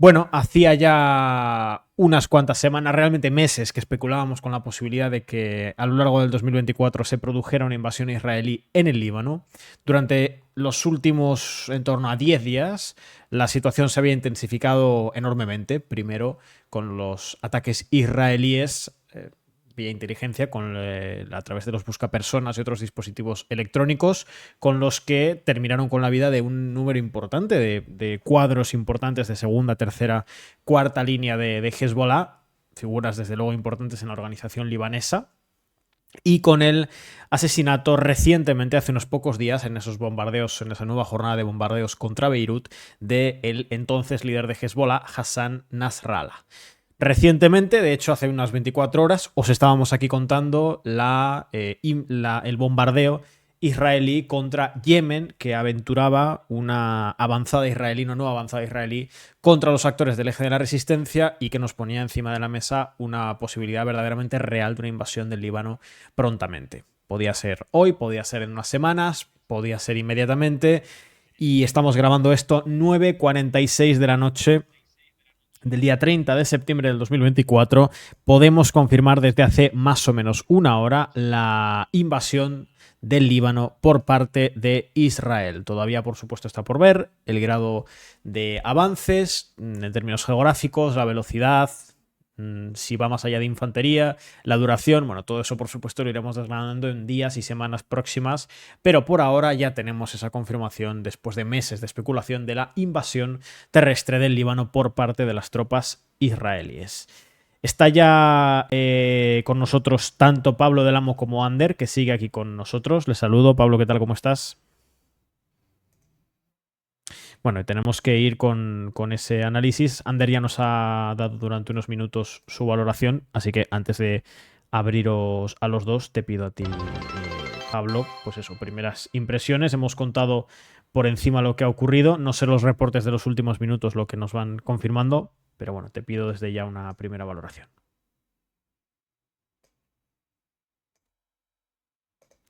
Bueno, hacía ya unas cuantas semanas, realmente meses, que especulábamos con la posibilidad de que a lo largo del 2024 se produjera una invasión israelí en el Líbano. Durante los últimos en torno a 10 días, la situación se había intensificado enormemente. Primero, con los ataques israelíes vía inteligencia a través de los buscapersonas y otros dispositivos electrónicos, con los que terminaron con la vida de un número importante de cuadros importantes de segunda, tercera, cuarta línea de Hezbollah, figuras desde luego importantes en la organización libanesa, y con el asesinato recientemente, hace unos pocos días, en esos bombardeos, en esa nueva jornada de bombardeos contra Beirut, del entonces líder de Hezbollah, Hassan Nasrallah. Recientemente, de hecho hace unas 24 horas, os estábamos aquí contando el bombardeo israelí contra Yemen, que aventuraba una avanzada israelí, una nueva avanzada israelí contra los actores del eje de la resistencia, y que nos ponía encima de la mesa una posibilidad verdaderamente real de una invasión del Líbano prontamente. Podía ser hoy, podía ser en unas semanas, podía ser inmediatamente, y estamos grabando esto 9:46 de la noche del día 30 de septiembre del 2024, podemos confirmar desde hace más o menos una hora la invasión del Líbano por parte de Israel. Todavía, por supuesto, está por ver el grado de avances en términos geográficos, la velocidad, si va más allá de infantería, la duración, bueno, todo eso por supuesto lo iremos desgranando en días y semanas próximas, pero por ahora ya tenemos esa confirmación después de meses de especulación de la invasión terrestre del Líbano por parte de las tropas israelíes. Está ya con nosotros tanto Pablo del Amo como Ander, que sigue aquí con nosotros. Les saludo. Pablo, ¿qué tal? ¿Cómo estás? Bueno, y tenemos que ir con ese análisis. Ander ya nos ha dado durante unos minutos su valoración, así que antes de abriros a los dos, te pido a ti, Pablo, pues eso, primeras impresiones. Hemos contado por encima lo que ha ocurrido, no sé los reportes de los últimos minutos lo que nos van confirmando, pero bueno, te pido desde ya una primera valoración.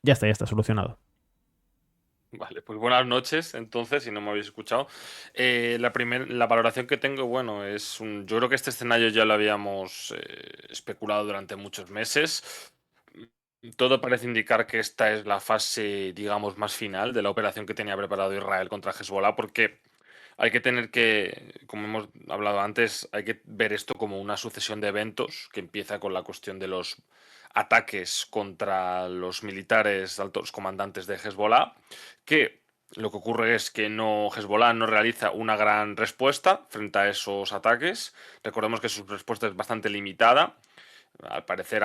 Ya está solucionado. Vale, pues buenas noches, entonces, si no me habéis escuchado. La valoración que tengo, bueno, yo creo que este escenario ya lo habíamos especulado durante muchos meses. Todo parece indicar que esta es la fase, digamos, más final de la operación que tenía preparado Israel contra Hezbollah, porque hay que tener que, como hemos hablado antes, hay que ver esto como una sucesión de eventos que empieza con la cuestión de los ataques contra los militares altos comandantes de Hezbollah, que lo que ocurre es que Hezbollah no realiza una gran respuesta frente a esos ataques. Recordemos que su respuesta es bastante limitada. Al parecer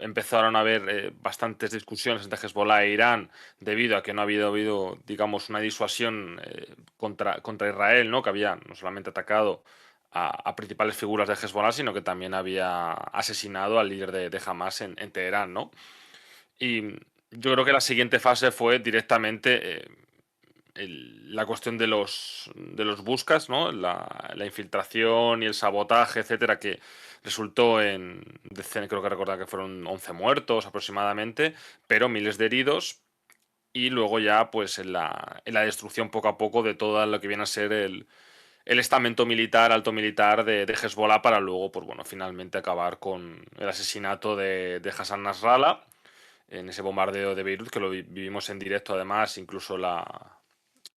empezaron a haber bastantes discusiones entre Hezbollah e Irán debido a que no había habido, digamos, una disuasión contra Israel, ¿no? Que había no solamente atacado a principales figuras de Hezbollah, sino que también había asesinado al líder de Hamas en Teherán, ¿no? Y yo creo que la siguiente fase fue directamente la cuestión de los buscas, ¿no? La infiltración y el sabotaje, etcétera, que resultó creo que recordar que fueron 11 muertos aproximadamente, pero miles de heridos. Y luego ya, pues, en la destrucción poco a poco de todo lo que viene a ser el estamento militar, alto militar de Hezbollah, para luego, pues bueno, finalmente acabar con el asesinato de Hassan Nasrallah en ese bombardeo de Beirut, que lo vivimos en directo, además, incluso la,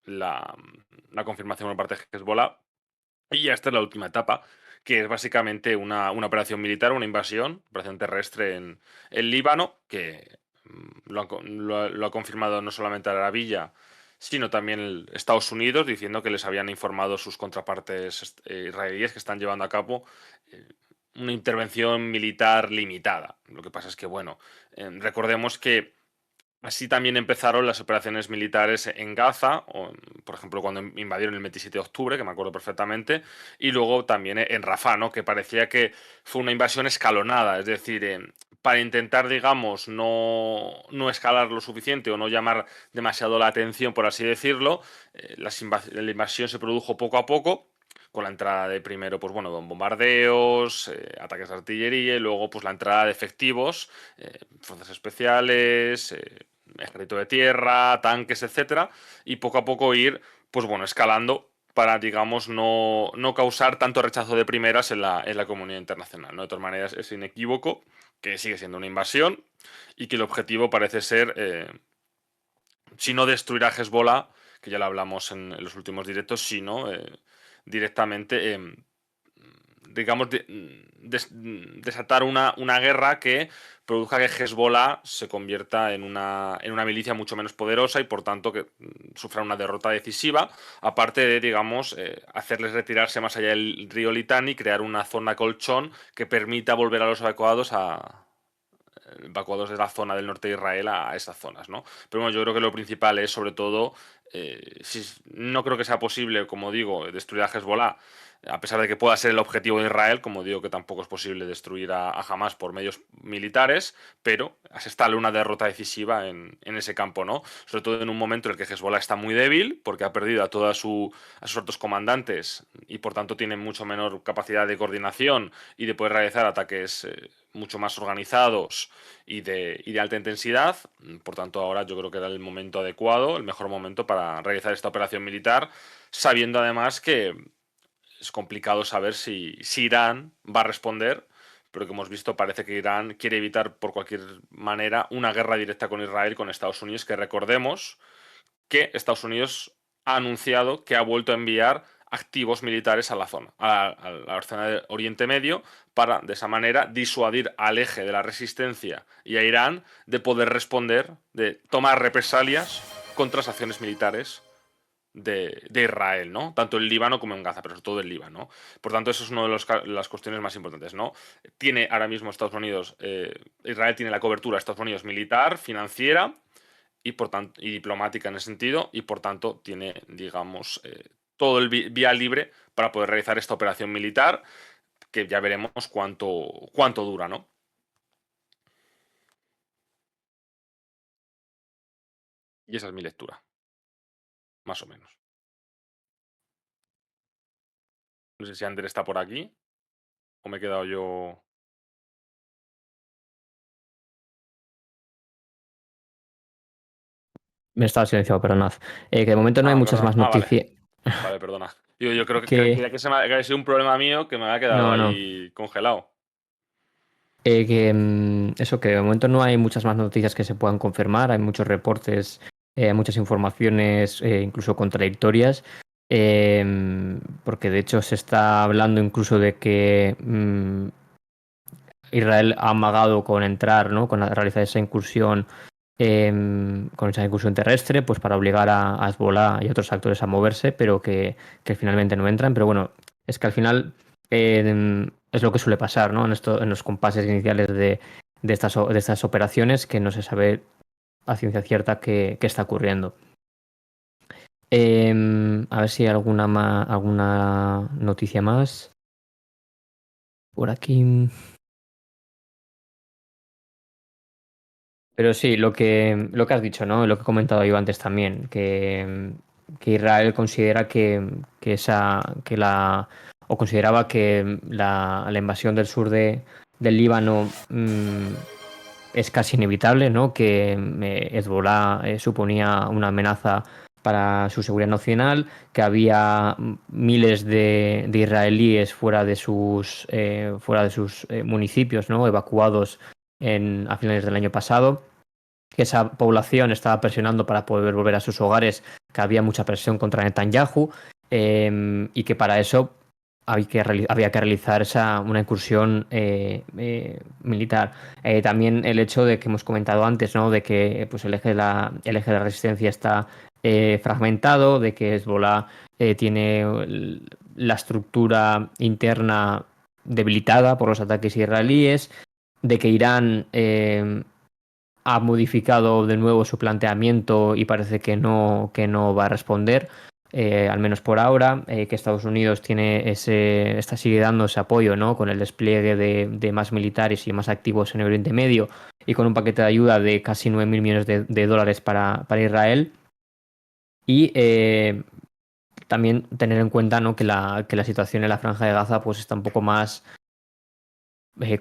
la confirmación por parte de Hezbollah. Y ya esta es la última etapa, que es básicamente una operación militar, una invasión, operación terrestre en Líbano, que lo ha confirmado no solamente Arabilla, sino también Estados Unidos, diciendo que les habían informado sus contrapartes israelíes que están llevando a cabo eh, una intervención militar limitada. Lo que pasa es que, bueno, recordemos que así también empezaron las operaciones militares en Gaza, por ejemplo, cuando invadieron el 27 de octubre, que me acuerdo perfectamente, y luego también en Rafah, ¿no? Que parecía que fue una invasión escalonada, es decir, para intentar, digamos, no escalar lo suficiente o no llamar demasiado la atención, por así decirlo, la invasión se produjo poco a poco, con la entrada de primero, pues bueno, bombardeos, ataques de artillería y luego pues la entrada de efectivos, fuerzas especiales, ejército de tierra, tanques, etcétera, y poco a poco ir, pues bueno, escalando para, digamos, no causar tanto rechazo de primeras en la comunidad internacional, ¿no? De todas maneras, es inequívoco que sigue siendo una invasión y que el objetivo parece ser, si no destruir a Hezbollah, que ya lo hablamos en los últimos directos, sino directamente, digamos, desatar una guerra que produzca que Hezbollah se convierta en una milicia mucho menos poderosa y por tanto que sufra una derrota decisiva, aparte de, digamos, hacerles retirarse más allá del río Litani y crear una zona colchón que permita volver a los evacuados de la zona del norte de Israel a esas zonas, ¿no? Pero bueno, yo creo que lo principal es, sobre todo, no creo que sea posible, como digo, destruir a Hezbollah, a pesar de que pueda ser el objetivo de Israel, como digo que tampoco es posible destruir a Hamas por medios militares, pero se instale una derrota decisiva en ese campo, ¿no? Sobre todo en un momento en el que Hezbollah está muy débil, porque ha perdido a sus altos comandantes y por tanto tiene mucho menor capacidad de coordinación y de poder realizar ataques mucho más organizados y de alta intensidad. Por tanto, ahora yo creo que era el momento adecuado, el mejor momento para realizar esta operación militar, sabiendo además que es complicado saber si Irán va a responder, pero que hemos visto parece que Irán quiere evitar por cualquier manera una guerra directa con Israel, con Estados Unidos, que recordemos que Estados Unidos ha anunciado que ha vuelto a enviar activos militares a la zona, a la zona de Oriente Medio, para de esa manera disuadir al eje de la resistencia y a Irán de poder responder, de tomar represalias contra las acciones militares de Israel, ¿no? Tanto en Líbano como en Gaza, pero sobre todo en Líbano. Por tanto, eso es una de las cuestiones más importantes, ¿no? Tiene ahora mismo Estados Unidos, Israel tiene la cobertura de Estados Unidos militar, financiera y, por tanto, y diplomática en ese sentido, y por tanto tiene, digamos, todo el vía libre para poder realizar esta operación militar, que ya veremos cuánto dura, ¿no? Y esa es mi lectura, más o menos. No sé si Ander está por aquí o me he quedado yo. Me estaba silenciado, perdonad. Que de momento no hay Ah, muchas perdona. más Ah, vale. noticias. Vale, perdona. Yo creo que Que creía que que había sido un problema mío que me había quedado no, no. ahí congelado. Eso, que de momento no hay muchas más noticias que se puedan confirmar. Hay muchos reportes, muchas informaciones, incluso contradictorias. Porque de hecho se está hablando incluso de que Israel ha amagado con entrar, ¿no? Con realizar esa incursión, con esa incursión terrestre, pues para obligar a Hezbollah y otros actores a moverse, pero que finalmente no entran. Pero bueno, es que al final es lo que suele pasar, ¿no? En los compases iniciales de estas operaciones, que no se sabe a ciencia cierta qué está ocurriendo. A ver si hay alguna noticia más por aquí. Pero sí, lo que has dicho, ¿no? Lo que he comentado yo antes también, que Israel considera o consideraba que la invasión del sur del Líbano es casi inevitable, ¿no? Que Hezbollah suponía una amenaza para su seguridad nacional, que había miles de israelíes fuera de sus municipios, ¿no? Evacuados a finales del año pasado, que esa población estaba presionando para poder volver a sus hogares, que había mucha presión contra Netanyahu, y que para eso había que realizar una incursión militar. También el hecho de que hemos comentado antes, ¿no? De que pues, el eje de la resistencia está fragmentado, de que Hezbollah tiene la estructura interna debilitada por los ataques israelíes, de que Irán ha modificado de nuevo su planteamiento y parece que no va a responder, al menos por ahora, que Estados Unidos sigue dando ese apoyo, ¿no? Con el despliegue de más militares y más activos en Oriente Medio y con un paquete de ayuda de casi 9.000 millones de dólares para Israel. Y también tener en cuenta, ¿no? que la situación en la Franja de Gaza pues está un poco más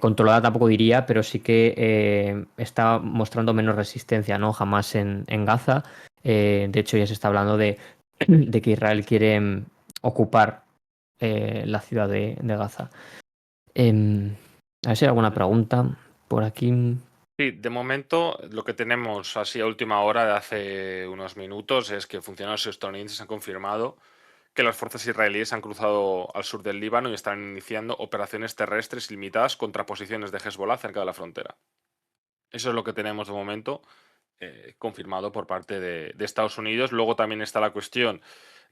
controlada, tampoco diría, pero sí que está mostrando menos resistencia, ¿no? Jamás en Gaza. De hecho, ya se está hablando de que Israel quiere ocupar la ciudad de Gaza. A ver si hay alguna pregunta por aquí. Sí, de momento lo que tenemos así a última hora de hace unos minutos es que funcionarios estadounidenses han confirmado que las fuerzas israelíes han cruzado al sur del Líbano y están iniciando operaciones terrestres limitadas contra posiciones de Hezbollah cerca de la frontera. Eso es lo que tenemos de momento confirmado por parte de Estados Unidos. Luego también está la cuestión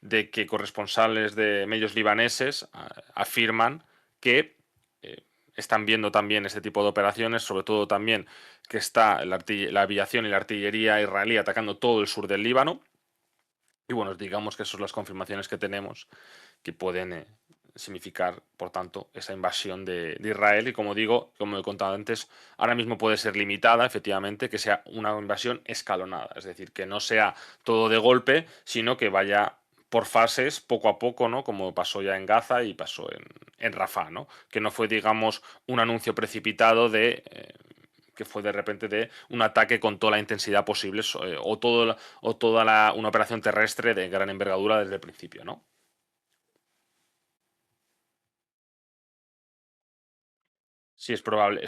de que corresponsales de medios libaneses afirman que están viendo también este tipo de operaciones, sobre todo también que está la aviación y la artillería israelí atacando todo el sur del Líbano. Y bueno, digamos que esas son las confirmaciones que tenemos que pueden significar, por tanto, esa invasión de Israel. Y como digo, como he contado antes, ahora mismo puede ser limitada, efectivamente, que sea una invasión escalonada. Es decir, que no sea todo de golpe, sino que vaya por fases, poco a poco, ¿no? Como pasó ya en Gaza y pasó en Rafah, ¿no? Que no fue, digamos, un anuncio precipitado que fue de repente de un ataque con toda la intensidad posible o toda una operación terrestre de gran envergadura desde el principio, ¿no? Sí, es probable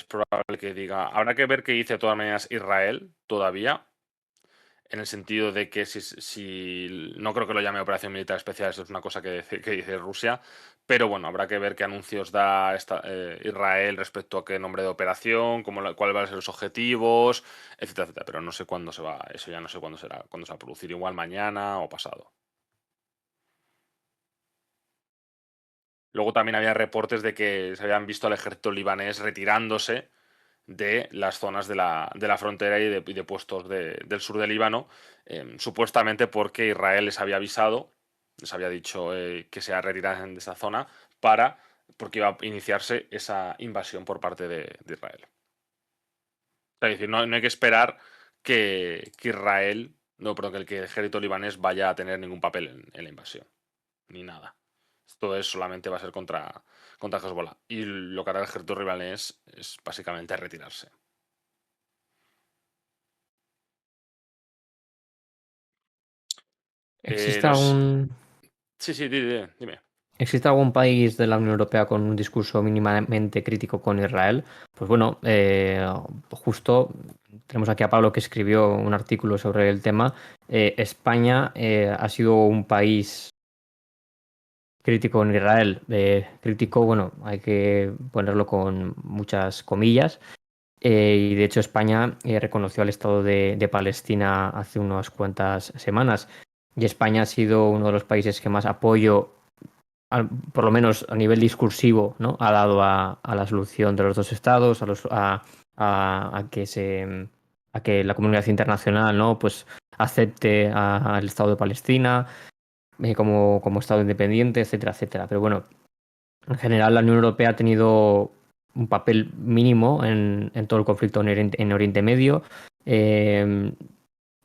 que diga. Habrá que ver qué dice de todas maneras Israel todavía, en el sentido de que si no creo que lo llame operación militar especial, eso es una cosa que dice Rusia, pero bueno, habrá que ver qué anuncios da Israel respecto a qué nombre de operación, cuáles van a ser los objetivos, etcétera, etcétera. Pero no sé cuándo se va, eso ya no sé cuándo será, cuándo se va a producir, igual mañana o pasado. Luego también había reportes de que se habían visto al ejército libanés retirándose de las zonas de la frontera y de puestos del sur del Líbano, supuestamente porque Israel les había avisado, les había dicho que se retirasen de esa zona porque iba a iniciarse esa invasión por parte de Israel. Es decir, no hay que esperar que Israel, no, perdón, que el ejército libanés vaya a tener ningún papel en la invasión, ni nada. Esto solamente va a ser contra Hezbollah. Y lo que hará el ejército libanés es básicamente retirarse. ¿Existe Los... algún, Sí, sí, dime. ¿Existe algún país de la Unión Europea con un discurso mínimamente crítico con Israel? Pues bueno, justo tenemos aquí a Pablo que escribió un artículo sobre el tema. España ha sido un país crítico con Israel. Crítico, bueno, hay que ponerlo con muchas comillas. Y de hecho España reconoció al Estado de Palestina hace unas cuantas semanas. Y España ha sido uno de los países que más apoyo por lo menos a nivel discursivo, ¿no? Ha dado a la solución de los dos estados, a que a que la comunidad internacional, ¿no? Pues acepte al Estado de Palestina como Estado independiente, etcétera, etcétera. Pero bueno, en general la Unión Europea ha tenido un papel mínimo en todo el conflicto en Oriente Medio. Eh,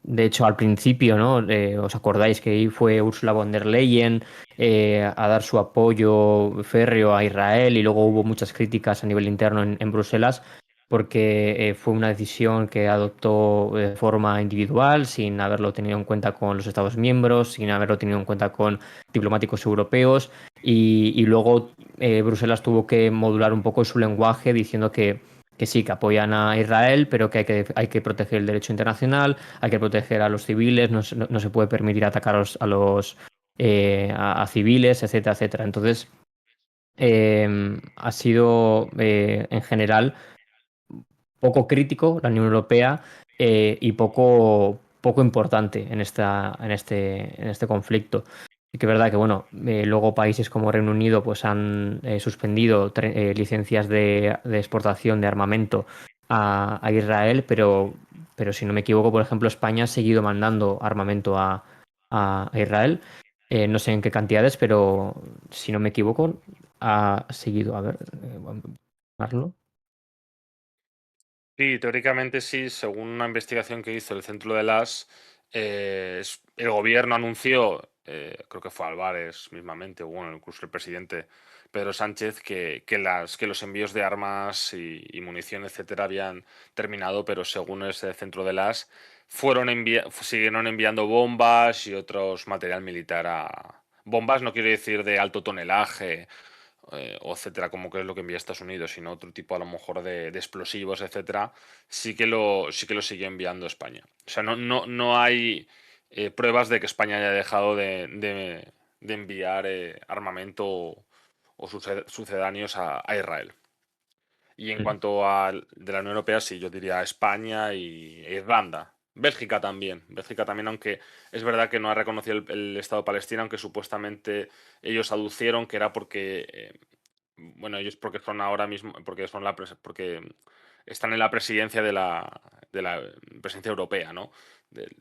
de hecho, al principio, ¿no? ¿Os acordáis que ahí fue Ursula von der Leyen a dar su apoyo férreo a Israel y luego hubo muchas críticas a nivel interno en Bruselas porque fue una decisión que adoptó de forma individual, sin haberlo tenido en cuenta con los Estados miembros, sin haberlo tenido en cuenta con diplomáticos europeos y luego Bruselas tuvo que modular un poco su lenguaje diciendo que sí, que apoyan a Israel, pero que hay que proteger el derecho internacional, hay que proteger a los civiles, no se puede permitir atacar a civiles, etcétera, etcétera. Entonces, ha sido en general poco crítico la Unión Europea y poco importante en este conflicto. Y que es verdad que, bueno, luego países como Reino Unido pues han suspendido licencias de exportación de armamento a Israel, pero si no me equivoco, por ejemplo, España ha seguido mandando armamento a Israel. No sé en qué cantidades, pero si no me equivoco, ha seguido. A ver, voy a buscarlo. Sí, teóricamente sí, según una investigación que hizo el Centro de las, el gobierno anunció, creo que fue Álvarez mismamente, o bueno, incluso el presidente Pedro Sánchez, que los envíos de armas y munición, etcétera, habían terminado, pero según ese Centro de las, siguieron enviando bombas y otros material militar bombas no quiero decir de alto tonelaje, o etcétera, como que es lo que envía Estados Unidos, sino otro tipo a lo mejor de explosivos, etcétera, sí que lo sigue enviando España. O sea, no hay pruebas de que España haya dejado de enviar armamento o sucedáneos a Israel. Y en Mm. cuanto a de la Unión Europea, sí, yo diría España e Irlanda. Bélgica también. Bélgica también, aunque es verdad que no ha reconocido el Estado de Palestina, aunque supuestamente ellos aducieron que era porque, bueno, ellos porque son ahora mismo, porque están en la presidencia de la presidencia europea, ¿no? Del-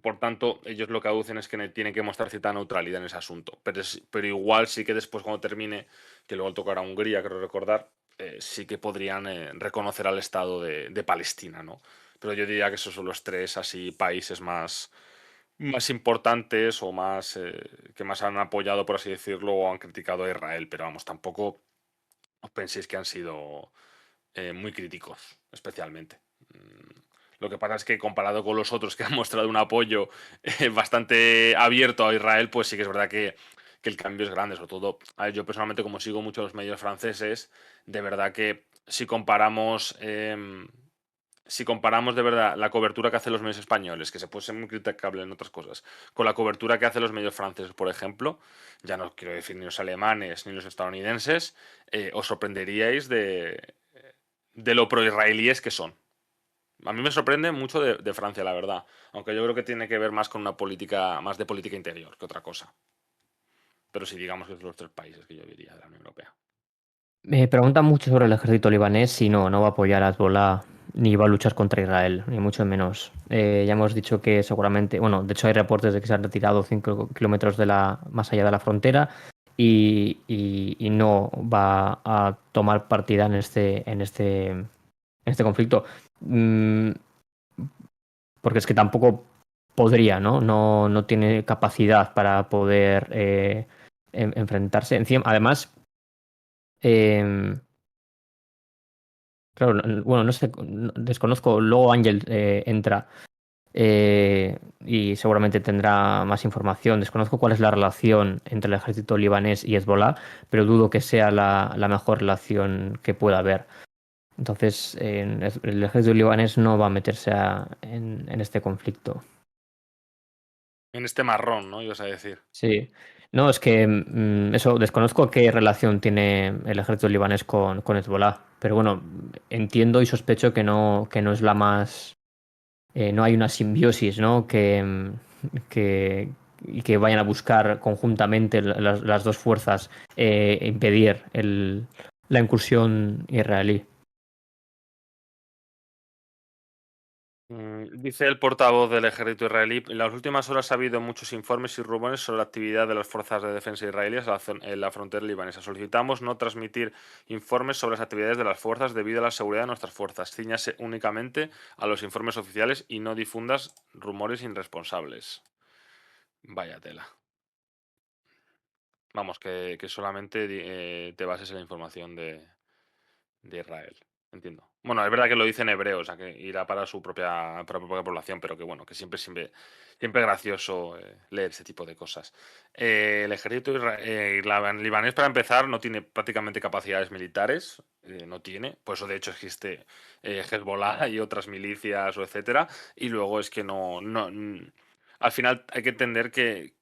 por tanto, ellos lo que aducen es que tienen que mostrar cierta neutralidad en ese asunto. Pero igual sí que después, cuando termine, que luego tocará Hungría, creo recordar, sí que podrían reconocer al Estado de Palestina, ¿no? Pero yo diría que esos son los tres así países más importantes o más que más han apoyado, por así decirlo, o han criticado a Israel. Pero vamos, tampoco os penséis que han sido muy críticos, especialmente. Lo que pasa es que comparado con los otros que han mostrado un apoyo bastante abierto a Israel, pues sí que es verdad que el cambio es grande. Sobre todo, a ver, yo personalmente, como sigo mucho los medios franceses, de verdad que si comparamos de verdad la cobertura que hacen los medios españoles, que se puede ser muy criticable en otras cosas, con la cobertura que hacen los medios franceses, por ejemplo, ya no quiero decir ni los alemanes ni los estadounidenses, os sorprenderíais de lo pro-israelíes que son. A mí me sorprende mucho de Francia, la verdad. Aunque yo creo que tiene que ver más con una política, más de política interior que otra cosa. Pero sí, digamos que son los tres países que yo diría de la Unión Europea. Me preguntan mucho sobre el ejército libanés y no va a apoyar a Hezbollah ni va a luchar contra Israel, ni mucho menos. Ya hemos dicho que seguramente, bueno, de hecho hay reportes de que se han retirado 5 kilómetros más allá de la frontera y no va a tomar partida en este conflicto. Mm, Porque es que tampoco podría, ¿no? No tiene capacidad para poder enfrentarse. Encima, además, em, claro, bueno, no sé, desconozco. Luego Ángel entra y seguramente tendrá más información. Desconozco cuál es la relación entre el ejército libanés y Hezbollah, pero dudo que sea la mejor relación que pueda haber. Entonces, el ejército libanés no va a meterse en este conflicto. En este marrón, ¿no? Ibas a decir. Sí. No, es que eso, desconozco qué relación tiene el ejército libanés con Hezbollah, pero bueno, entiendo y sospecho que no es la más, no hay una simbiosis, ¿no? Y que vayan a buscar conjuntamente las dos fuerzas impedir la incursión israelí. Dice el portavoz del ejército israelí: en las últimas horas ha habido muchos informes y rumores sobre la actividad de las fuerzas de defensa israelíes en la frontera libanesa. Solicitamos no transmitir informes sobre las actividades de las fuerzas debido a la seguridad de nuestras fuerzas. Cíñase únicamente a los informes oficiales y no difundas rumores irresponsables. Vaya tela. Vamos, que solamente te bases en la información de Israel. Entiendo. Bueno, es verdad que lo dice en hebreo, o sea, que irá para su propia población, pero que bueno, que siempre es gracioso leer ese tipo de cosas. El ejército libanés, para empezar, no tiene prácticamente capacidades militares, no tiene, por eso de hecho existe Hezbollah y otras milicias o etcétera, y luego es que al final hay que entender que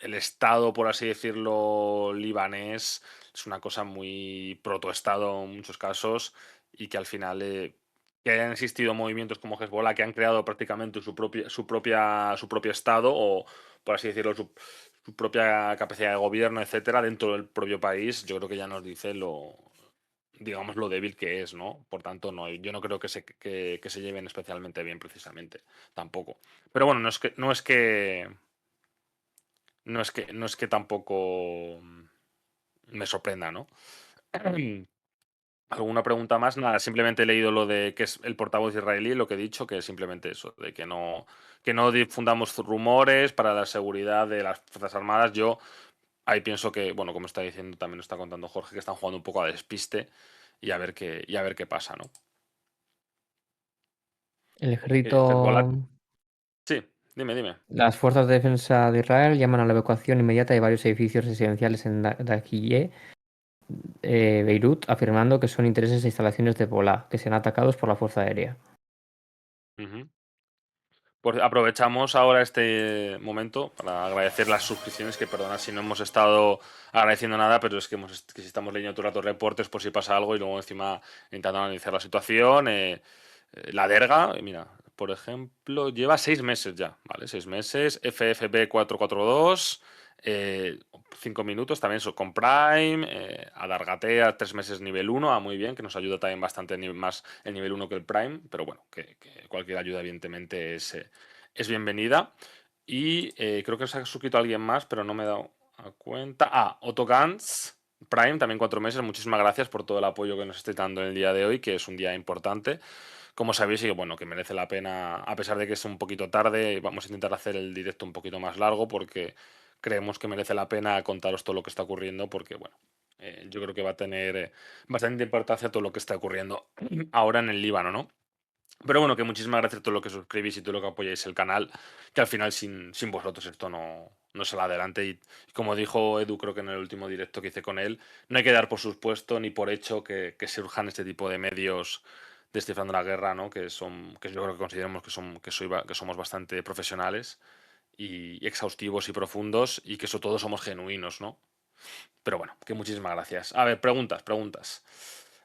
el Estado, por así decirlo, libanés es una cosa muy protoestado en muchos casos y que al final que hayan existido movimientos como Hezbollah que han creado prácticamente su propio estado o, por así decirlo, su propia capacidad de gobierno, etcétera, dentro del propio país, yo creo que ya nos dice digamos, lo débil que es, ¿no? Por tanto, no, yo no creo que se lleven especialmente bien, precisamente, tampoco. Pero bueno, no es que tampoco me sorprenda, ¿no? ¿Alguna pregunta más? Nada, simplemente he leído lo de que es el portavoz israelí, lo que he dicho, que es simplemente eso, de que no difundamos rumores para la seguridad de las Fuerzas Armadas. Yo ahí pienso que, bueno, como está diciendo, también lo está contando Jorge, que están jugando un poco a despiste y a ver qué pasa, ¿no? El Hezbollah, ejército sí, Dime, dime. Las fuerzas de defensa de Israel llaman a la evacuación inmediata de varios edificios residenciales en Dakiye, Beirut, afirmando que son intereses e instalaciones de Hezbollah, que sean atacados por la Fuerza Aérea. Ujú. Pues aprovechamos ahora este momento para agradecer las suscripciones, que perdona si no hemos estado agradeciendo nada, pero es que, que si estamos leyendo todo el rato reportes por si pasa algo y luego encima intentando analizar la situación. La Derga, mira, por ejemplo, lleva 6 meses ya, ¿vale? 6 meses, FFP 442, 5 minutos también con Prime, Adargatea 3 meses nivel 1, muy bien, que nos ayuda también bastante más el nivel 1 que el Prime, pero bueno, que cualquier ayuda evidentemente es bienvenida. Y creo que se ha suscrito alguien más, pero no me he dado a cuenta. Otogans Prime, también 4 meses. Muchísimas gracias por todo el apoyo que nos estáis dando en el día de hoy, que es un día importante. Como sabéis, y bueno, que merece la pena, a pesar de que es un poquito tarde, vamos a intentar hacer el directo un poquito más largo porque creemos que merece la pena contaros todo lo que está ocurriendo, porque bueno, yo creo que va a tener bastante importancia todo lo que está ocurriendo ahora en el Líbano, ¿no? Pero bueno, que muchísimas gracias a todo lo que suscribís y todo lo que apoyáis el canal, que al final sin vosotros esto no sale adelante. Y como dijo Edu, creo que en el último directo que hice con él, no hay que dar por supuesto ni por hecho que surjan este tipo de medios descifrando la guerra, ¿no? Que yo creo que consideramos que somos bastante profesionales y exhaustivos y profundos y que sobre todo somos genuinos, ¿no? Pero bueno, que muchísimas gracias. A ver, preguntas.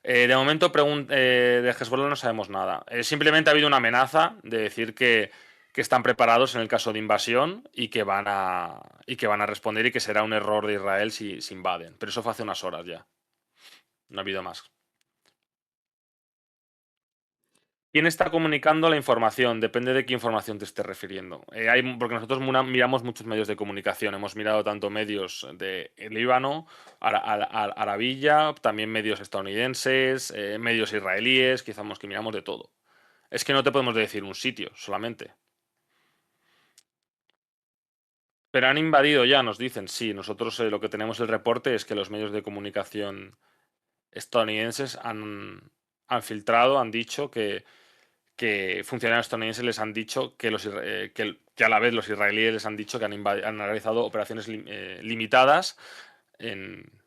De momento, de Hezbollah no sabemos nada. Simplemente ha habido una amenaza de decir que están preparados en el caso de invasión y que van a responder y que será un error de Israel si invaden. Pero eso fue hace unas horas ya. No ha habido más. ¿Quién está comunicando la información? Depende de qué información te estés refiriendo. Porque nosotros miramos muchos medios de comunicación. Hemos mirado tanto medios de Líbano, Arabilla, también medios estadounidenses, medios israelíes, quizás que miramos de todo. Es que no te podemos decir un sitio solamente. Pero han invadido ya, nos dicen. Sí, nosotros lo que tenemos el reporte es que los medios de comunicación estadounidenses han filtrado, han dicho que funcionarios estadounidenses les han dicho que a la vez los israelíes les han dicho que han realizado operaciones limitadas en,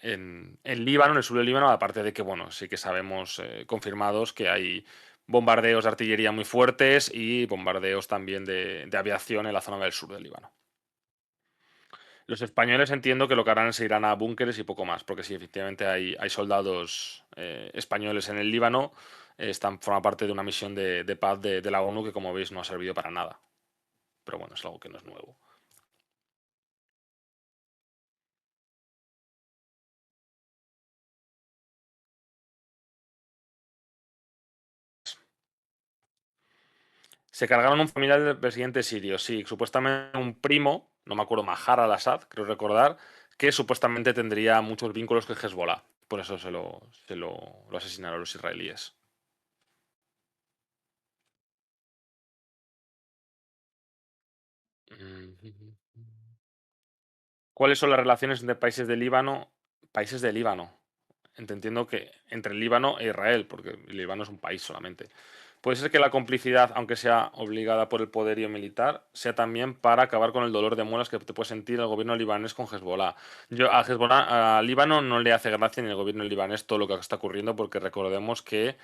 en Líbano, en el sur del Líbano, aparte de que, bueno, sí que sabemos confirmados que hay bombardeos de artillería muy fuertes y bombardeos también de aviación en la zona del sur del Líbano. Los españoles entiendo que lo que harán es irán a búnkeres y poco más, porque sí, efectivamente hay soldados españoles en el Líbano, forma parte de una misión de paz de la ONU que, como veis, no ha servido para nada. Pero bueno, es algo que no es nuevo. Se cargaron un familiar del presidente sirio, sí, supuestamente un primo, no me acuerdo, Mahar al-Assad, creo recordar, que supuestamente tendría muchos vínculos con Hezbollah. Por eso lo asesinaron los israelíes. Mm. ¿Cuáles son las relaciones entre países del Líbano? Países del Líbano. Entiendo que entre el Líbano e Israel, porque el Líbano es un país solamente. Puede ser que la complicidad, aunque sea obligada por el poderío militar, sea también para acabar con el dolor de muelas que te puede sentir el gobierno libanés con Hezbollah. A Líbano no le hace gracia ni el gobierno libanés todo lo que está ocurriendo, porque recordemos que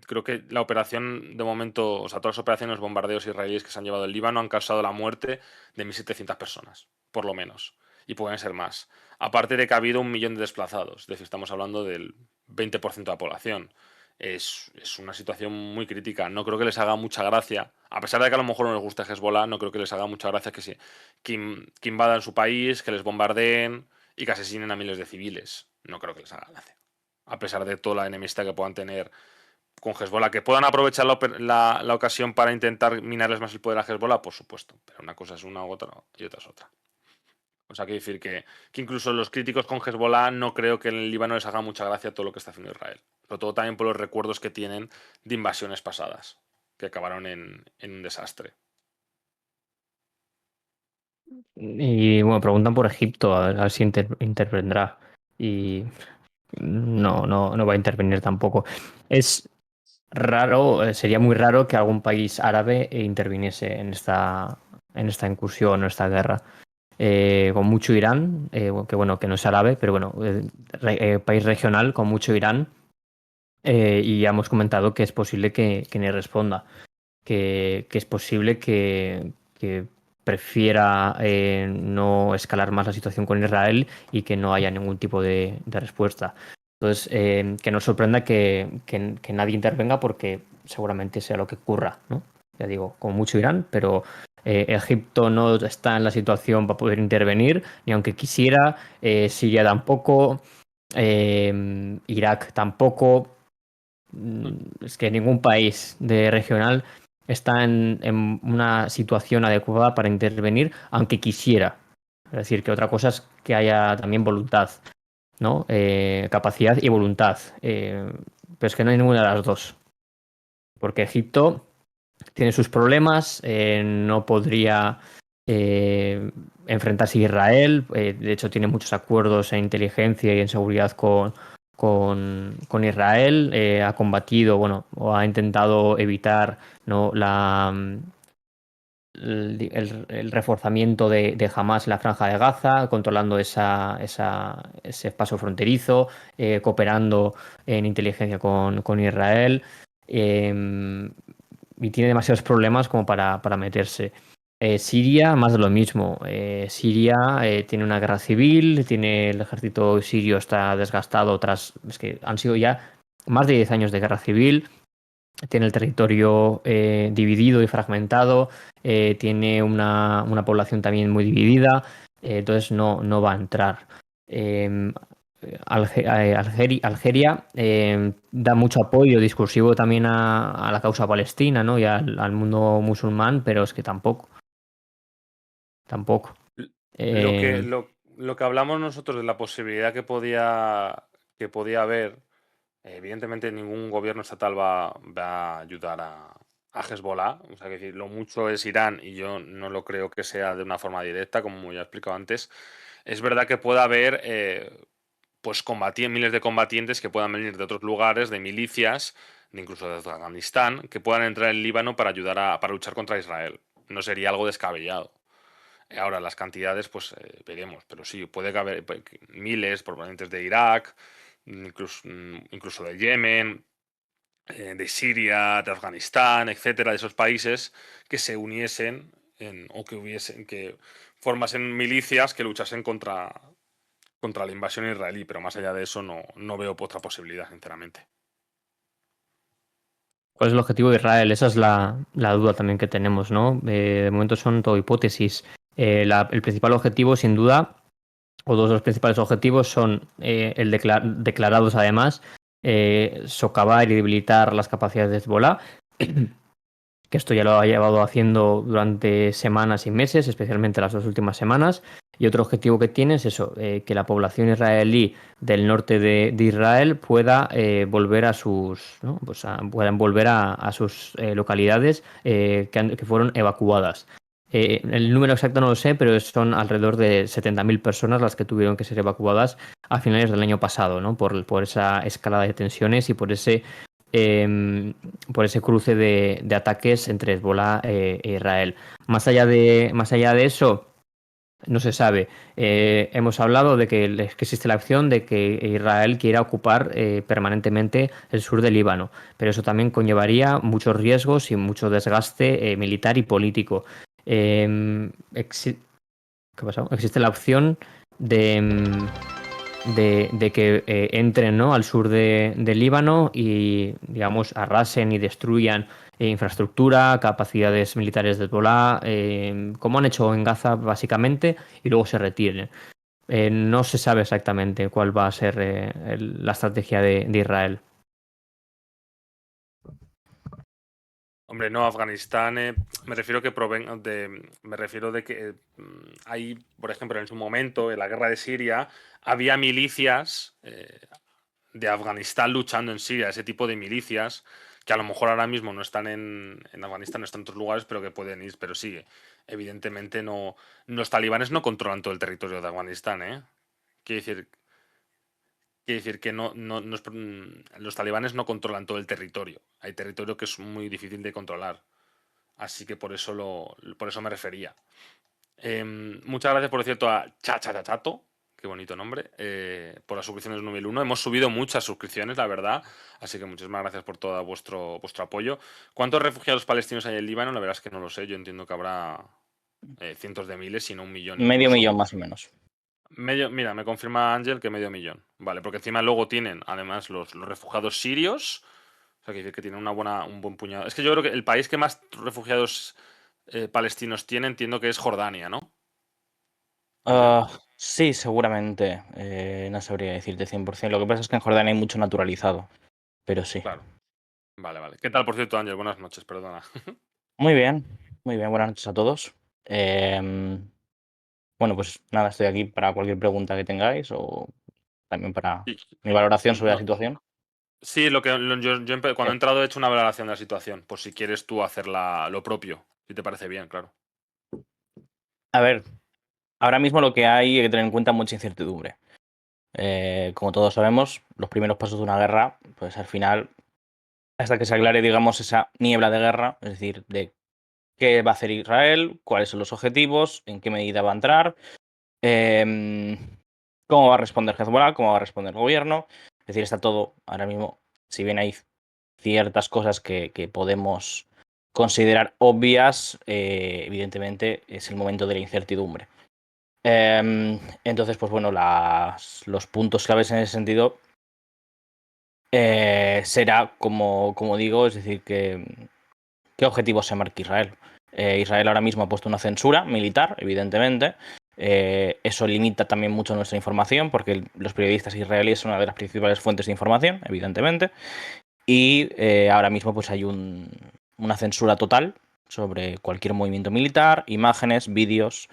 creo que la operación de momento, o sea, todas las operaciones bombardeos israelíes que se han llevado el Líbano han causado la muerte de 1.700 personas, por lo menos, y pueden ser más. Aparte de que ha habido 1 millón de desplazados, es decir, estamos hablando del 20% de la población. Es una situación muy crítica. No creo que les haga mucha gracia, a pesar de que a lo mejor no les guste Hezbollah, no creo que les haga mucha gracia que invadan su país, que les bombardeen y que asesinen a miles de civiles. No creo que les haga gracia. A pesar de toda la enemistad que puedan tener con Hezbollah, que puedan aprovechar la ocasión para intentar minarles más el poder a Hezbollah, por supuesto, pero una cosa es una u otra y otra es otra. O sea, quiero decir que incluso los críticos con Hezbollah no creo que en el Líbano les haga mucha gracia todo lo que está haciendo Israel. Sobre todo también por los recuerdos que tienen de invasiones pasadas, que acabaron en un desastre. Y bueno, preguntan por Egipto, a ver si intervendrá. Y no va a intervenir tampoco. Es raro, sería muy raro que algún país árabe interviniese en esta incursión o esta guerra. Con mucho Irán, que bueno, que no es árabe, pero bueno, país regional con mucho Irán. Y ya hemos comentado que es posible que ni responda, que es posible que prefiera no escalar más la situación con Israel y que no haya ningún tipo de respuesta. Entonces, que nos sorprenda que nadie intervenga porque seguramente sea lo que ocurra, ¿no? Ya digo, con mucho Irán, pero Egipto no está en la situación para poder intervenir, ni aunque quisiera, Siria tampoco, Irak tampoco. Es que ningún país de regional está en una situación adecuada para intervenir, aunque quisiera. Es decir, que otra cosa es que haya también voluntad, ¿no? Capacidad y voluntad. Pero es que no hay ninguna de las dos. Porque Egipto tiene sus problemas, no podría enfrentarse a Israel, de hecho tiene muchos acuerdos en inteligencia y en seguridad con Israel, ha combatido, bueno, o ha intentado evitar, ¿no? El reforzamiento de Hamas en la Franja de Gaza, controlando ese paso fronterizo, cooperando en inteligencia con Israel. eh, y tiene demasiados problemas como para meterse. Siria, más de lo mismo. Siria tiene una guerra civil, tiene el ejército sirio está desgastado tras, es que han sido ya más de 10 años de guerra civil, tiene el territorio dividido y fragmentado, tiene una población también muy dividida, entonces no va a entrar. Eh, Algeria da mucho apoyo discursivo también a la causa palestina, ¿no? Y al mundo musulmán, pero es que tampoco. Lo que, Eh, lo que hablamos nosotros de la posibilidad que podía haber, evidentemente ningún gobierno estatal va a ayudar a Hezbollah. O sea, que decir, lo mucho es Irán y yo no lo creo que sea de una forma directa, como ya he explicado antes. Es verdad que puede haber pues miles de combatientes que puedan venir de otros lugares, de milicias, de incluso de Afganistán, que puedan entrar en Líbano para ayudar para luchar contra Israel. No sería algo descabellado. Ahora, las cantidades, pues veremos, pero sí, puede que haber miles provenientes de Irak, incluso de Yemen, de Siria, de Afganistán, etcétera, de esos países que se uniesen o que formasen milicias que luchasen contra la invasión israelí, pero más allá de eso no veo otra posibilidad, sinceramente. ¿Cuál es el objetivo de Israel? Esa es la duda también que tenemos, ¿no? De momento son todo hipótesis. El principal objetivo, sin duda, o dos de los principales objetivos son declarados además, socavar y debilitar las capacidades de Hezbollah, que esto ya lo ha llevado haciendo durante semanas y meses, especialmente las 2 últimas semanas. Y otro objetivo que tiene es eso, que la población israelí del norte de Israel pueda volver a sus, ¿no? Pues puedan volver a sus localidades que fueron evacuadas. El número exacto no lo sé, pero son alrededor de 70.000 personas las que tuvieron que ser evacuadas a finales del año pasado, ¿no? Por esa escalada de tensiones y por ese cruce de ataques entre Hezbollah e Israel. Más allá de eso, no se sabe. Hemos hablado de que existe la opción de que Israel quiera ocupar permanentemente el sur del Líbano, pero eso también conllevaría muchos riesgos y mucho desgaste militar y político. Eh, exi- ¿Qué ha pasado? Existe la opción de que entren, ¿no? Al sur del Líbano y, digamos, arrasen y destruyan infraestructura, capacidades militares de Hezbollah, como han hecho en Gaza básicamente, y luego se retiren. No se sabe exactamente cuál va a ser la estrategia de Israel. Hombre, no, Afganistán, me refiero de que hay, por ejemplo, en su momento, en la guerra de Siria, había milicias de Afganistán luchando en Siria, ese tipo de milicias que a lo mejor ahora mismo no están en Afganistán, no están en otros lugares, pero que pueden ir, pero sí, evidentemente los talibanes no controlan todo el territorio de Afganistán, ¿eh? Quiere decir, Quiere decir que los talibanes no controlan todo el territorio. Hay territorio que es muy difícil de controlar. Así que por eso me refería. Muchas gracias, por cierto, a Chato, qué bonito nombre, por las suscripciones número 1. Hemos subido muchas suscripciones, la verdad. Así que muchísimas gracias por todo vuestro apoyo. ¿Cuántos refugiados palestinos hay en Líbano? La verdad es que no lo sé. Yo entiendo que habrá cientos de miles, si no un millón Medio incluso. millón más o menos. Mira, me confirma Ángel que medio millón. Vale, porque encima luego tienen, además, los refugiados sirios. O sea, que tienen un buen puñado. Es que yo creo que el país que más refugiados palestinos tiene, entiendo que es Jordania, ¿no? Ángel. Sí, seguramente. No sabría decirte 100%. Lo que pasa es que en Jordania hay mucho naturalizado. Pero sí. Claro. Vale. ¿Qué tal, por cierto, Ángel? Buenas noches, perdona. Muy bien. Buenas noches a todos. Bueno, pues nada, estoy aquí para cualquier pregunta que tengáis o también para Sí, mi valoración sobre la no, situación. sí, cuando he entrado he hecho una valoración de la situación, por si quieres tú hacer lo propio, si te parece bien, claro. A ver, ahora mismo lo que hay que tener en cuenta mucha incertidumbre. Como todos sabemos, los primeros pasos de una guerra, pues al final, hasta que se aclare, digamos, esa niebla de guerra, es decir, de qué va a hacer Israel, cuáles son los objetivos, en qué medida va a entrar, em, cómo va a responder Hezbollah, cómo va a responder el gobierno. Es decir, está todo ahora mismo, si bien hay ciertas cosas que podemos considerar obvias, evidentemente es el momento de la incertidumbre. Entonces, pues bueno, los puntos claves en ese sentido será, como digo, es decir, qué objetivos se marca Israel. Israel ahora mismo ha puesto una censura militar, evidentemente. Eso limita también mucho nuestra información, porque los periodistas israelíes son una de las principales fuentes de información, evidentemente. Y ahora mismo pues hay una censura total sobre cualquier movimiento militar, imágenes, vídeos.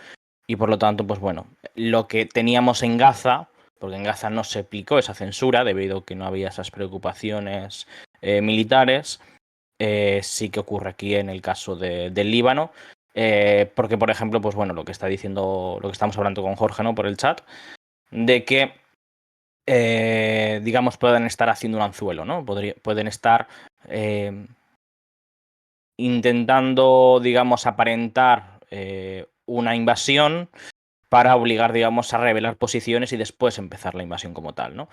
Y por lo tanto, pues bueno, lo que teníamos en Gaza, porque en Gaza no se aplicó esa censura debido a que no había esas preocupaciones militares, sí que ocurre aquí en el caso del Líbano. Porque, por ejemplo, pues bueno, lo que está diciendo, lo que estamos hablando con Jorge, ¿no? Por el chat, de que digamos, pueden estar haciendo un anzuelo, ¿no? Pueden estar intentando, digamos, aparentar una invasión para obligar, digamos, a revelar posiciones y después empezar la invasión como tal, ¿no?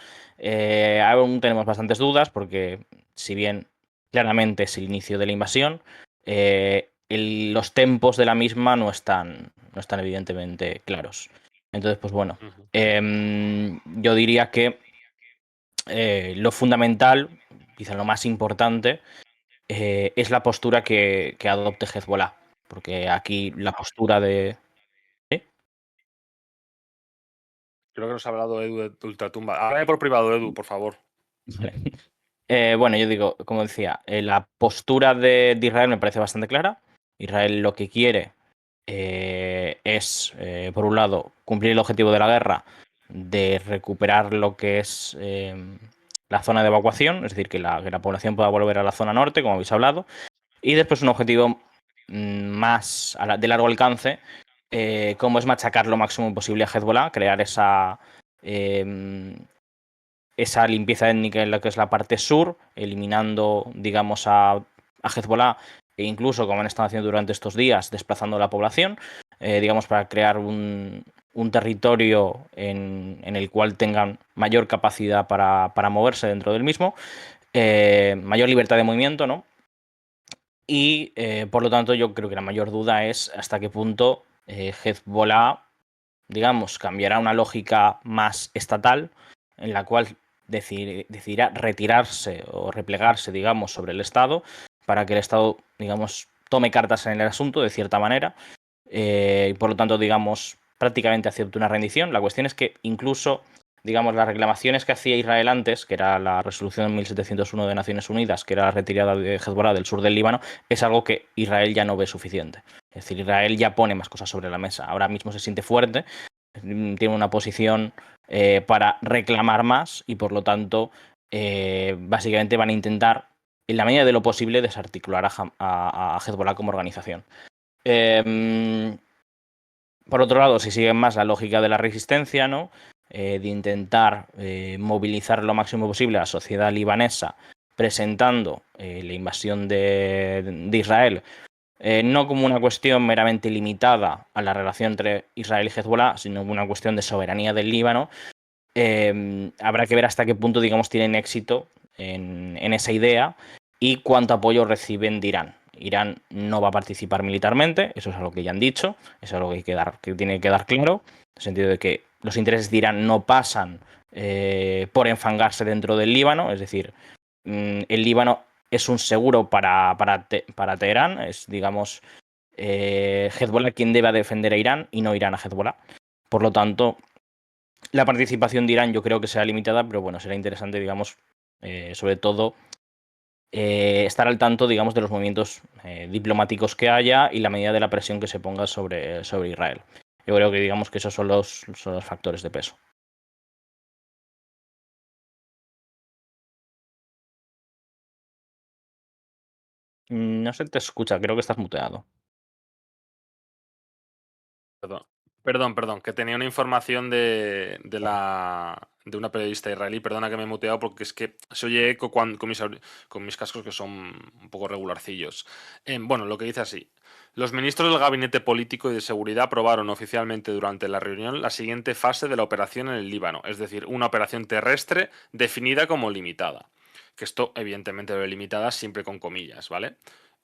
Aún tenemos bastantes dudas porque, si bien claramente es el inicio de la invasión, los tempos de la misma no están evidentemente claros. Entonces, pues bueno, yo diría que lo fundamental, quizá lo más importante, es la postura que adopte Hezbollah. Porque aquí la postura de... ¿Sí? Creo que nos ha hablado Edu de Ultratumba. Háblame por privado, Edu, por favor. Vale. Bueno, yo digo, como decía, la postura de Israel me parece bastante clara. Israel lo que quiere es, por un lado, cumplir el objetivo de la guerra de recuperar lo que es la zona de evacuación, es decir, que la población pueda volver a la zona norte, como habéis hablado, y después un objetivo más de largo alcance, como es machacar lo máximo posible a Hezbollah, crear esa limpieza étnica en la que es la parte sur, eliminando, digamos, a Hezbollah e incluso, como han estado haciendo durante estos días, desplazando a la población, digamos, para crear un territorio en el cual tengan mayor capacidad para moverse dentro del mismo, mayor libertad de movimiento, ¿no? Y por lo tanto yo creo que la mayor duda es hasta qué punto Hezbollah, digamos, cambiará una lógica más estatal en la cual decidirá retirarse o replegarse, digamos, sobre el Estado para que el Estado, digamos, tome cartas en el asunto de cierta manera y por lo tanto, digamos, prácticamente acepte una rendición. La cuestión es que incluso, digamos, las reclamaciones que hacía Israel antes, que era la resolución 1701 de Naciones Unidas, que era la retirada de Hezbollah del sur del Líbano, es algo que Israel ya no ve suficiente. Es decir, Israel ya pone más cosas sobre la mesa. Ahora mismo se siente fuerte, tiene una posición para reclamar más y por lo tanto básicamente van a intentar en la medida de lo posible desarticular a Hezbollah como organización. Por otro lado, si siguen más la lógica de la resistencia, ¿no? de intentar movilizar lo máximo posible a la sociedad libanesa, presentando la invasión de Israel no como una cuestión meramente limitada a la relación entre Israel y Hezbollah, sino como una cuestión de soberanía del Líbano. Habrá que ver hasta qué punto, digamos, tienen éxito en esa idea y cuánto apoyo reciben de Irán. Irán no va a participar militarmente, eso es algo que ya han dicho, eso es algo que tiene que quedar claro, en el sentido de que los intereses de Irán no pasan por enfangarse dentro del Líbano, es decir, el Líbano es un seguro para Teherán, es, digamos, Hezbollah quien debe defender a Irán y no Irán a Hezbollah. Por lo tanto, la participación de Irán yo creo que será limitada, pero bueno, será interesante, digamos, sobre todo estar al tanto, digamos, de los movimientos diplomáticos que haya y la medida de la presión que se ponga sobre Israel. Yo creo que, digamos, que esos son los factores de peso. No se te escucha, creo que estás muteado. Perdón, que tenía una información de una periodista israelí. Perdona que me he muteado porque es que se oye eco con mis cascos que son un poco regularcillos. Bueno, lo que dice así. Los ministros del Gabinete Político y de Seguridad aprobaron oficialmente durante la reunión la siguiente fase de la operación en el Líbano, es decir, una operación terrestre definida como limitada. Que esto, evidentemente, lo de limitada siempre con comillas, ¿vale?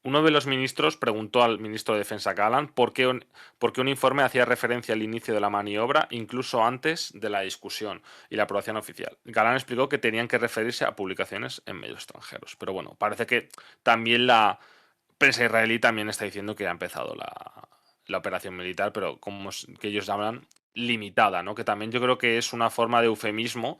Uno de los ministros preguntó al ministro de Defensa Galán por qué un informe hacía referencia al inicio de la maniobra incluso antes de la discusión y la aprobación oficial. Galán explicó que tenían que referirse a publicaciones en medios extranjeros. Pero bueno, parece que también la prensa israelí también está diciendo que ha empezado la operación militar, pero como que ellos hablan limitada, ¿no? Que también yo creo que es una forma de eufemismo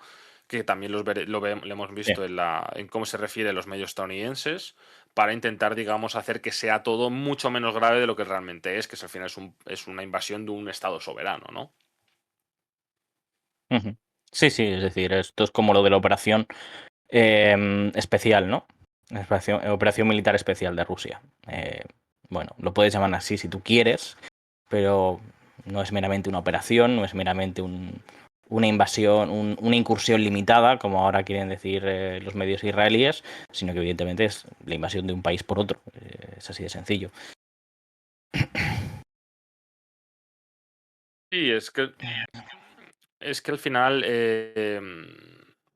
que también lo hemos visto en cómo se refiere a los medios estadounidenses, para intentar, digamos, hacer que sea todo mucho menos grave de lo que realmente es, que al final es una invasión de un Estado soberano, ¿no? Sí, es decir, esto es como lo de la operación especial, ¿no? Operación militar especial de Rusia. Bueno, lo puedes llamar así si tú quieres, pero no es meramente una operación, no es meramente una invasión, una incursión limitada, como ahora quieren decir los medios israelíes, sino que evidentemente es la invasión de un país por otro. Es así de sencillo. Sí, es que al final,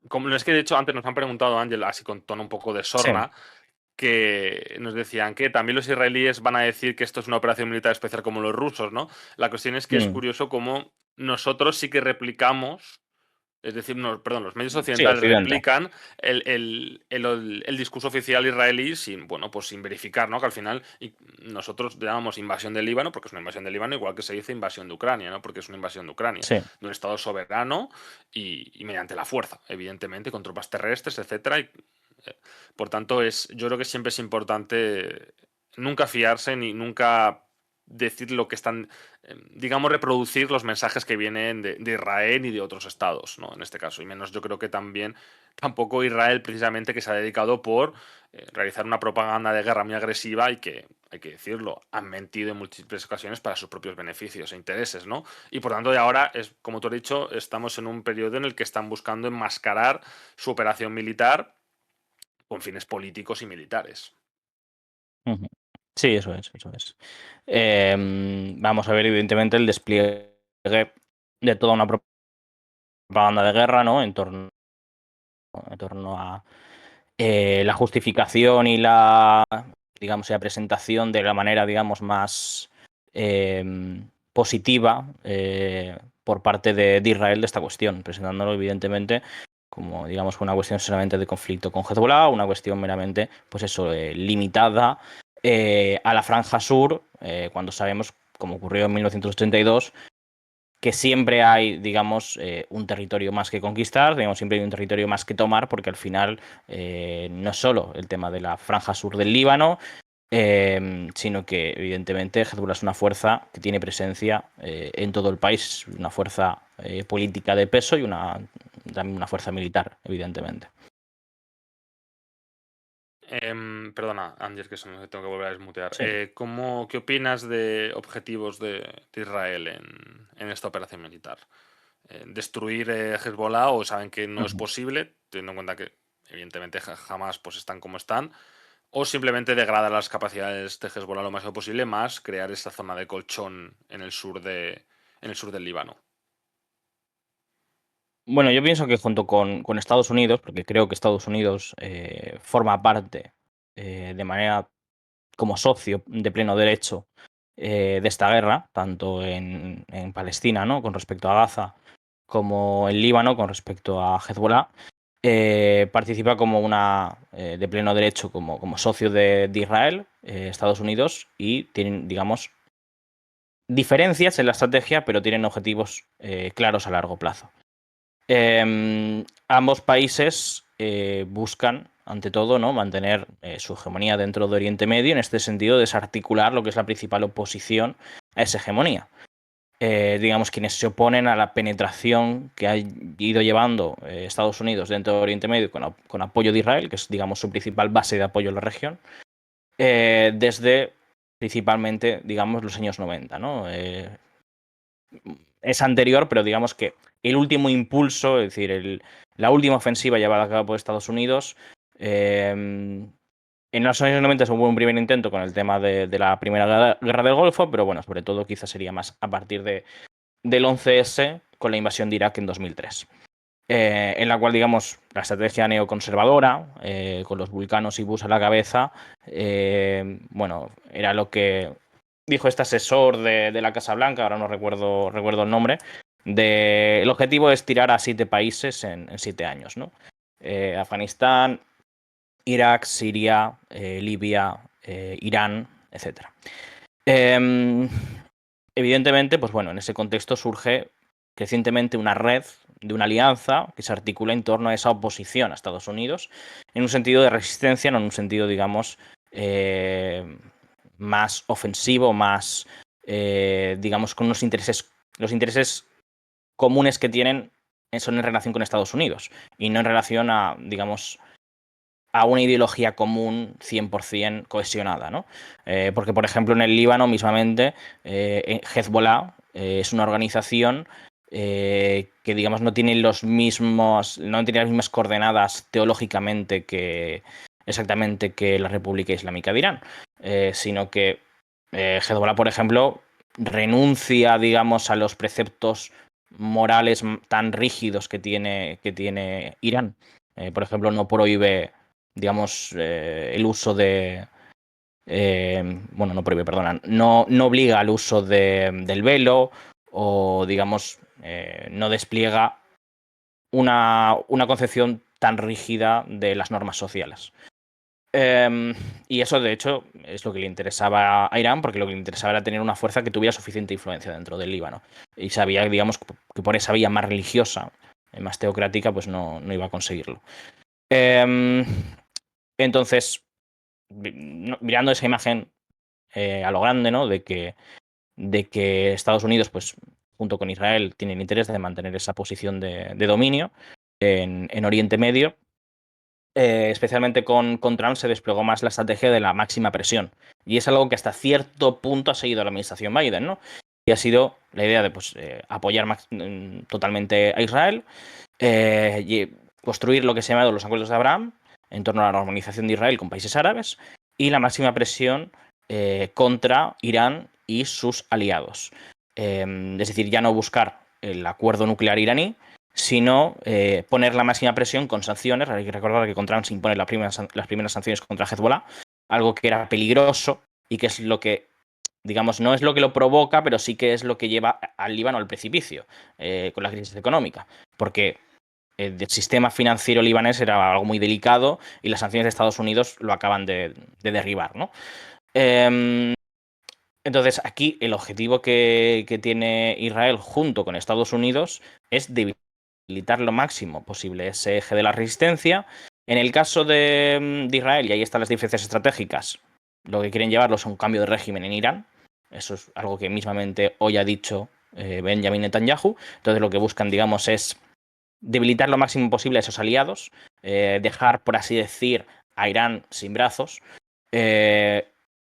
como es que de hecho antes nos han preguntado, Ángel, así con tono un poco de sorna, que nos decían que también los israelíes van a decir que esto es una operación militar especial como los rusos, ¿no? La cuestión es que es curioso cómo nosotros sí que replicamos, es decir, perdón, los medios Sí, occidentales Occidente. replican el discurso oficial israelí sin, bueno, pues sin verificar, ¿no? Que al final nosotros llamamos invasión del Líbano porque es una invasión del Líbano, igual que se dice invasión de Ucrania, ¿no? Porque es una invasión de Ucrania, Sí. de un Estado soberano y mediante la fuerza, evidentemente, con tropas terrestres, etcétera. Por tanto, yo creo que siempre es importante nunca fiarse ni nunca decir lo que están, digamos, reproducir los mensajes que vienen de Israel y de otros estados, ¿no? En este caso. Y menos yo creo que tampoco Israel, precisamente, que se ha dedicado por realizar una propaganda de guerra muy agresiva y que, hay que decirlo, han mentido en múltiples ocasiones para sus propios beneficios e intereses, ¿no? Y por tanto, de ahora, como tú has dicho, estamos en un periodo en el que están buscando enmascarar su operación militar con fines políticos y militares. Sí, eso es. Vamos a ver, evidentemente, el despliegue de toda una propaganda de guerra, ¿no? En torno a la justificación y digamos, la presentación de la manera, digamos, más positiva por parte de Israel de esta cuestión, presentándolo, evidentemente, como, digamos, una cuestión solamente de conflicto con Hezbollah, una cuestión meramente, pues eso, limitada a la franja sur, cuando sabemos, como ocurrió en 1982, que siempre hay, digamos, un territorio más que conquistar, digamos, siempre hay un territorio más que tomar, porque al final no es solo el tema de la franja sur del Líbano, sino que evidentemente Hezbollah es una fuerza que tiene presencia en todo el país, una fuerza política de peso y también una fuerza militar, evidentemente. Perdona, Ángel, que eso me tengo que volver a desmutear. Sí. ¿Qué opinas de objetivos de Israel en esta operación militar? destruir Hezbollah, o saben que no es Ujú. posible, teniendo en cuenta que evidentemente jamás pues están como están, o simplemente degradar las capacidades de Hezbollah lo más posible, más crear esta zona de colchón en el sur del Líbano. Bueno, yo pienso que junto con Estados Unidos, porque creo que Estados Unidos forma parte de manera como socio de pleno derecho de esta guerra, tanto en Palestina, ¿no? Con respecto a Gaza, como en Líbano con respecto a Hezbollah, participa como una de pleno derecho como socio de Israel, Estados Unidos, y tienen, digamos, diferencias en la estrategia, pero tienen objetivos claros a largo plazo. Ambos países buscan, ante todo, ¿no? mantener su hegemonía dentro de Oriente Medio, en este sentido, desarticular lo que es la principal oposición a esa hegemonía. Digamos, quienes se oponen a la penetración que ha ido llevando Estados Unidos dentro de Oriente Medio con apoyo de Israel, que es, digamos, su principal base de apoyo en la región, desde principalmente, digamos, los años 90, ¿no? Es anterior, pero digamos que el último impulso, es decir, la última ofensiva llevada a cabo por Estados Unidos, en los años 90 hubo un primer intento con el tema de la Primera Guerra del Golfo, pero bueno, sobre todo quizás sería más a partir del 11S con la invasión de Irak en 2003. En la cual, digamos, la estrategia neoconservadora, con los vulcanos y Bush a la cabeza, bueno, era lo que dijo este asesor de la Casa Blanca, ahora no recuerdo el nombre, el objetivo es tirar a 7 países en 7 años, ¿no? Afganistán, Irak, Siria, Libia, Irán, etc. Evidentemente, pues bueno, en ese contexto surge crecientemente una red de una alianza que se articula en torno a esa oposición a Estados Unidos, en un sentido de resistencia, no en un sentido, digamos, más ofensivo, más, digamos, con los intereses comunes que tienen son en relación con Estados Unidos y no en relación a, digamos, a una ideología común 100% cohesionada, ¿no? Porque, por ejemplo, en el Líbano mismamente, Hezbollah es una organización que, digamos, no tiene no tiene las mismas coordenadas teológicamente que exactamente que la República Islámica de Irán, sino que Hezbollah, por ejemplo, renuncia, digamos, a los preceptos morales tan rígidos que tiene Irán. Por ejemplo, no prohíbe, digamos, el uso bueno, no prohíbe, perdona, no obliga al uso del velo o, digamos, no despliega una concepción tan rígida de las normas sociales. Y eso, de hecho, es lo que le interesaba a Irán, porque lo que le interesaba era tener una fuerza que tuviera suficiente influencia dentro del Líbano. Y sabía, digamos, que por esa vía más religiosa, más teocrática, pues no iba a conseguirlo. Entonces, mirando esa imagen a lo grande, ¿no? De que Estados Unidos, pues, junto con Israel, tienen interés de mantener esa posición de dominio en Oriente Medio. Especialmente con Trump se desplegó más la estrategia de la máxima presión. Y es algo que hasta cierto punto ha seguido la administración Biden, ¿no? Y ha sido la idea de pues, apoyar totalmente a Israel, y construir lo que se ha llamado los acuerdos de Abraham en torno a la normalización de Israel con países árabes y la máxima presión contra Irán y sus aliados. Es decir, ya no buscar el acuerdo nuclear iraní, sino poner la máxima presión con sanciones. Hay que recordar que con Trump se imponen las primeras sanciones contra Hezbollah, algo que era peligroso y que es lo que, digamos, no es lo que lo provoca, pero sí que es lo que lleva al Líbano al precipicio con la crisis económica. Porque el sistema financiero libanés era algo muy delicado y las sanciones de Estados Unidos lo acaban de derribar, ¿no? Entonces, aquí el objetivo que tiene Israel junto con Estados Unidos es debilitar lo máximo posible ese eje de la resistencia. En el caso de Israel, y ahí están las diferencias estratégicas, lo que quieren llevarlo es a un cambio de régimen en Irán. Eso es algo que mismamente hoy ha dicho Benjamin Netanyahu. Entonces, lo que buscan, digamos, es debilitar lo máximo posible a esos aliados, dejar, por así decir, a Irán sin brazos,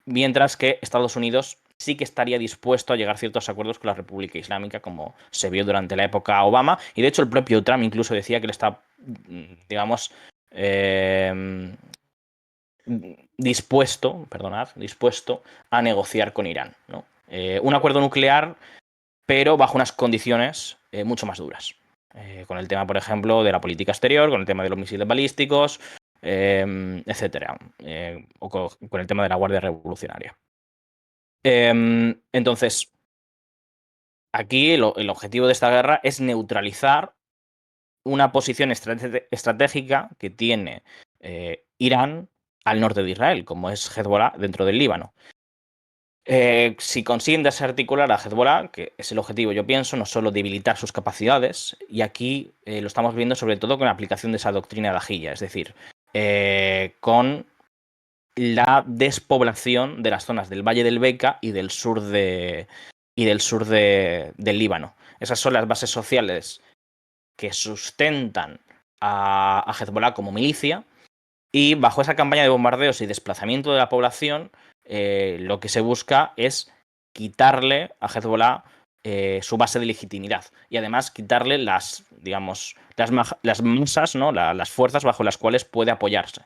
mientras que Estados Unidos sí que estaría dispuesto a llegar a ciertos acuerdos con la República Islámica, como se vio durante la época Obama. Y de hecho el propio Trump incluso decía que él está, digamos, dispuesto a negociar con Irán, ¿no? Un acuerdo nuclear, pero bajo unas condiciones mucho más duras. Con el tema, por ejemplo, de la política exterior, con el tema de los misiles balísticos, etcétera. O con el tema de la Guardia Revolucionaria. Entonces, aquí el objetivo de esta guerra es neutralizar una posición estratégica que tiene Irán al norte de Israel, como es Hezbollah dentro del Líbano. Si consiguen desarticular a Hezbollah, que es el objetivo, yo pienso, no solo debilitar sus capacidades, y aquí lo estamos viendo sobre todo con la aplicación de esa doctrina de Ajilla, es decir, con la despoblación de las zonas del Valle del Beca y del sur del Líbano. Esas son las bases sociales que sustentan a Hezbollah como milicia, y bajo esa campaña de bombardeos y desplazamiento de la población, lo que se busca es quitarle a Hezbollah su base de legitimidad y además quitarle las masas, ¿no? Las fuerzas bajo las cuales puede apoyarse.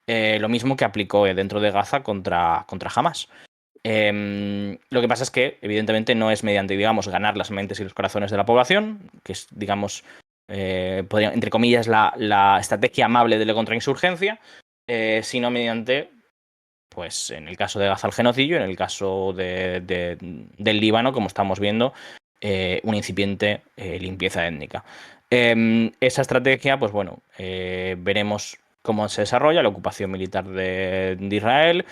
Lo mismo que aplicó dentro de Gaza contra Hamas. Lo que pasa es que, evidentemente, no es mediante, digamos, ganar las mentes y los corazones de la población, que es, digamos, entre comillas, la estrategia amable de la contrainsurgencia, sino mediante, pues, en el caso de Gaza, el genocidio, en el caso del Líbano, como estamos viendo, una incipiente limpieza étnica. Esa estrategia, pues bueno, veremos cómo se desarrolla la ocupación militar de Israel,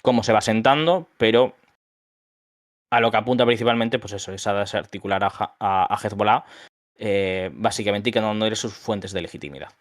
cómo se va sentando, pero a lo que apunta principalmente, pues eso, es a desarticular a Hezbollah, básicamente, y que no sus fuentes de legitimidad.